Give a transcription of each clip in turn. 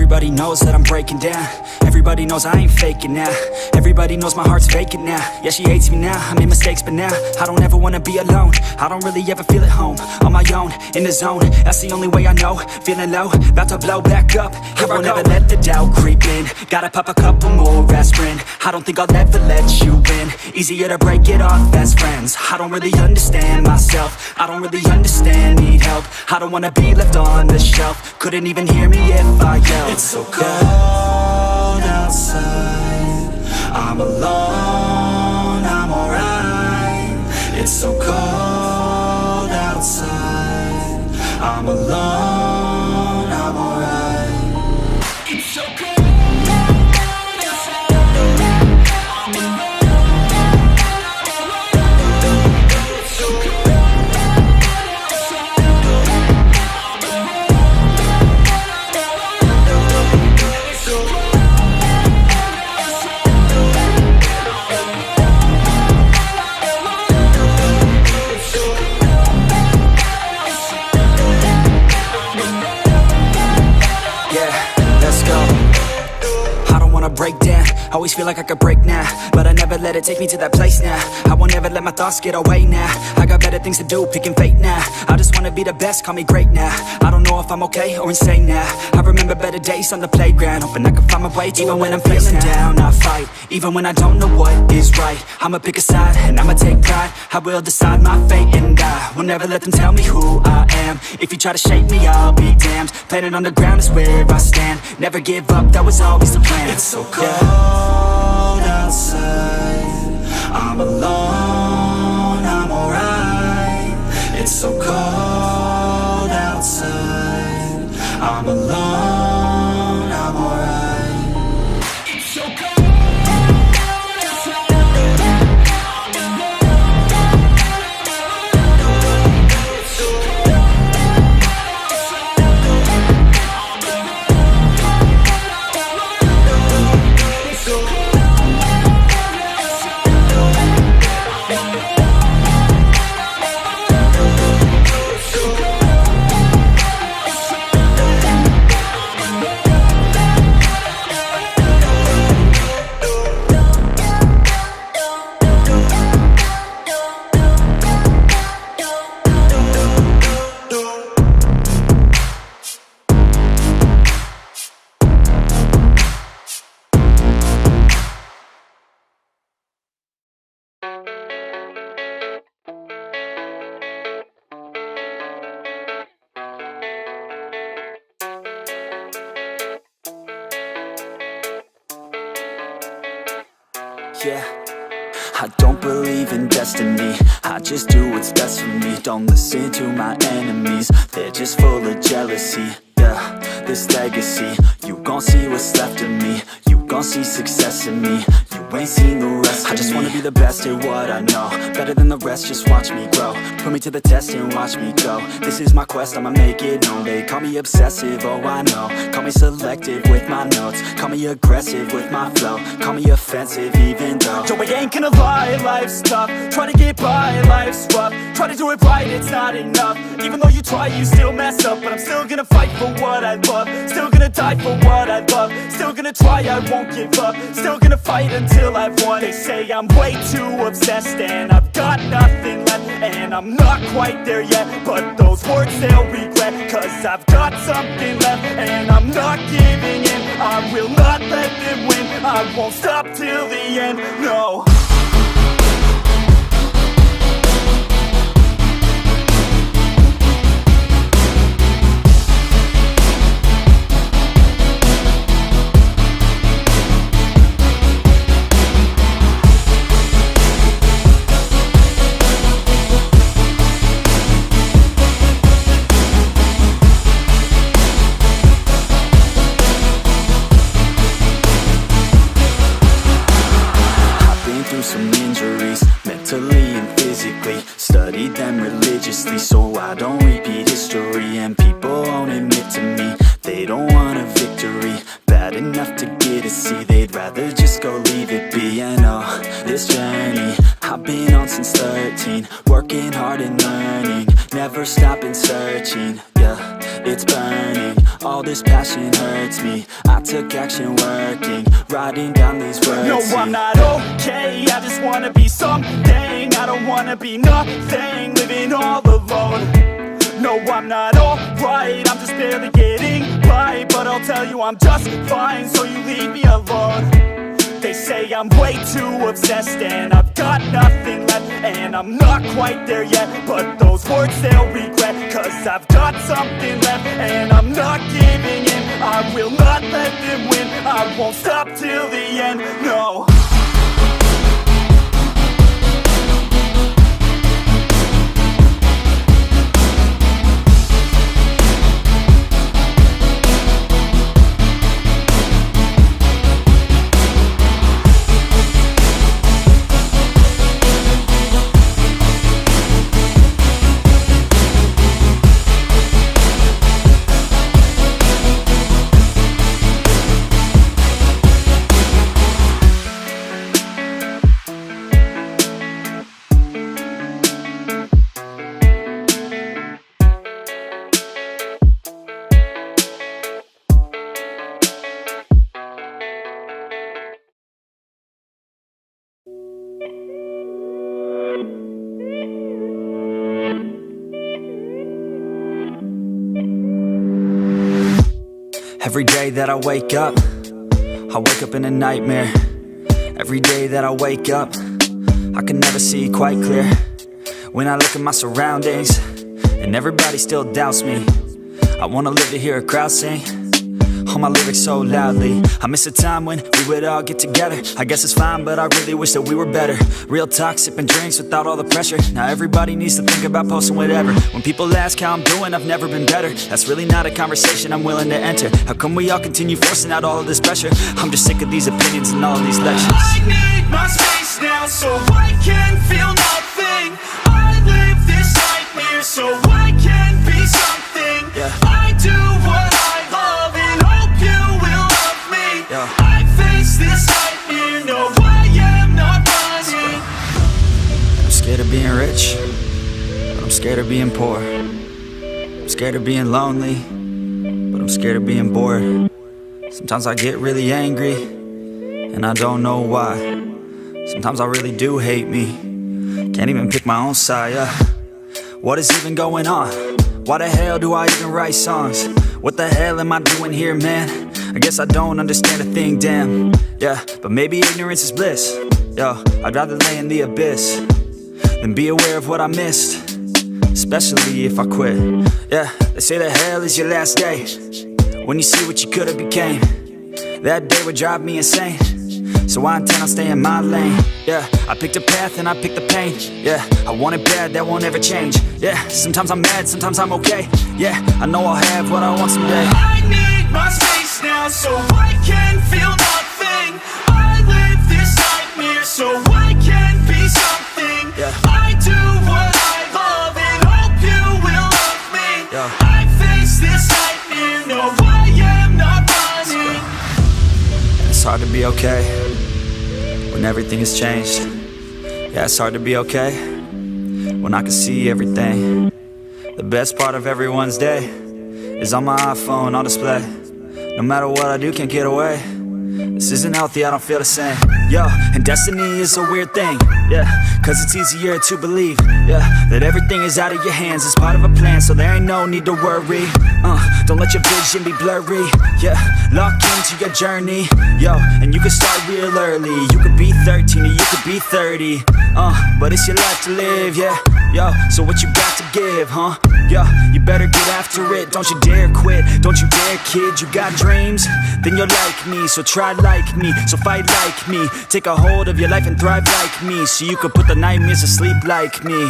Everybody knows that I'm breaking down. Everybody knows I ain't faking now. Everybody knows my heart's vacant now. Yeah, she hates me now, I made mistakes but now I don't ever wanna be alone. I don't really ever feel at home. On my own, in the zone, that's the only way I know. Feeling low, about to blow back up. Here I won't ever let the doubt creep in. Gotta pop a couple more aspirin. I don't think I'll ever let you in. Easier to break it off best friends. I don't really understand myself. I don't really understand, need help. I don't wanna be left on the shelf. Couldn't even hear me if I yelled. It's so cold outside, I'm alone, I'm alright. It's so cold outside, I'm alone, I'm alright. It's so cold. Break down, always feel like I could break now, but I never let it take me to that place now. I won't ever let my thoughts get away now. I got better things to do, picking fate now. I just wanna be the best, call me great now. I don't know if I'm okay or insane now. I remember better days on the playground, hoping I can find my way. Even when I'm feeling down, I fight. Even when I don't know what is right, I'ma pick a side and I'ma take pride. I will decide my fate and I will never let them tell me who I am. If you try to shake me, I'll be damned. Planet on the ground is where I stand. Never give up, that was always the plan. It's so cold outside, I'm alone, I'm alright. It's so cold outside, I'm alone, I'm alright. It's so cold. Yeah, I don't believe in destiny, I just do what's best for me. Don't listen to my enemies, they're just full of jealousy. Yeah, this legacy, you gon' see what's left of me. You gon' see success in me, you ain't seen the rest of me. I just wanna be the best at what I know, better than the rest, just watch me grow. Put me to the test and watch me go. This is my quest, I'ma make it known. They call me obsessive, oh I know. Call me selective with my notes, call me aggressive with my flow. Call me offensive even though Joe, I ain't gonna lie, life's tough. Try to get by, life's rough. Try to do it right, it's not enough. Even though you try, you still mess up. But I'm still gonna fight for what I love. Still gonna die for what I love. Still gonna try, I won't give up. Still gonna fight until I've won. They say I'm way too obsessed and I've got nothing left, and I'm not quite there yet, but those words they'll regret. Cause I've got something left and I'm not giving in. I will not let them win, I won't stop till the end, no. Some injuries, mentally and physically. Studied them religiously so I don't repeat history. And people won't admit to me they don't want a victory. Bad enough to get a C, they'd rather just go leave it be. I know this journey I've been on since 13, working hard and learning, never stopping searching, yeah, it's burning, all this passion hurts me, I took action working, writing down these words. No, I'm not okay, I just wanna be something, I don't wanna be nothing, living all alone. No, I'm not alright, I'm just barely getting by, but I'll tell you I'm just fine, so you leave me alone. They say I'm way too obsessed and I've got nothing left, and I'm not quite there yet, but those words they'll regret, cause I've got something left and I'm not giving in. I will not let them win, I won't stop till the end, no. Every day that I wake up in a nightmare. Every day that I wake up, I can never see quite clear. When I look at my surroundings, and everybody still doubts me, I wanna live to hear a crowd sing all my lyrics so loudly. I miss a time when we would all get together. I guess it's fine, but I really wish that we were better. Real talk, sipping drinks without all the pressure. Now everybody needs to think about posting whatever. When people ask how I'm doing, I've never been better. That's really not a conversation I'm willing to enter. How come we all continue forcing out all of this pressure? I'm just sick of these opinions and all of these lectures. I need my space now so I can feel nothing. I live this nightmare so I can be something. I do what I love and hope you will love me. I face this nightmare, no I am not running. I'm scared of being rich, but I'm scared of being poor. I'm scared of being lonely, but I'm scared of being bored. Sometimes I get really angry, and I don't know why. Sometimes I really do hate me, can't even pick my own side, yeah. What is even going on? Why the hell do I even write songs? What the hell am I doing here, man? I guess I don't understand a thing, damn. Yeah, but maybe ignorance is bliss. Yo, I'd rather lay in the abyss than be aware of what I missed, especially if I quit. Yeah, they say that hell is your last day, when you see what you could have became. That day would drive me insane, so I intend on staying in my lane. Yeah, I picked a path and I picked the pain. Yeah, I want it bad, that won't ever change. Yeah, sometimes I'm mad, sometimes I'm okay. Yeah, I know I'll have what I want someday. I need my space now so I can feel nothing. I live this nightmare so I can be something. I do what I love and hope you will love me. I face this nightmare, no I am not running. It's hard to be okay when everything has changed. Yeah, it's hard to be okay when I can see everything. The best part of everyone's day is on my iPhone on display. No matter what I do, can't get away. This isn't healthy, I don't feel the same. Yo, and destiny is a weird thing. Yeah, cause it's easier to believe, yeah, that everything is out of your hands. It's part of a plan, so there ain't no need to worry. Don't let your vision be blurry. Yeah, lock into your journey. Yo, and you can start real early. You could be 13 or you could be 30. But it's your life to live, yeah. Yo, so what you got to give, huh? Yo, you better get after it. Don't you dare quit, don't you dare kid. You got dreams, then you're like me. So try like me, so fight like me. Take a hold of your life and thrive like me, so you can put the nightmares to sleep like me.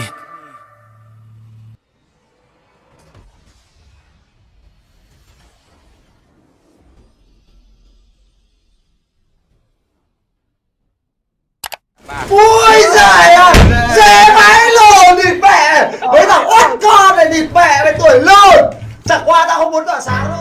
Ui giời ơi, dễ vãi lồn địt mẹ. Với thằng oát con này địt mẹ mày tuổi lồn. Chẳng qua tao không muốn tỏa sáng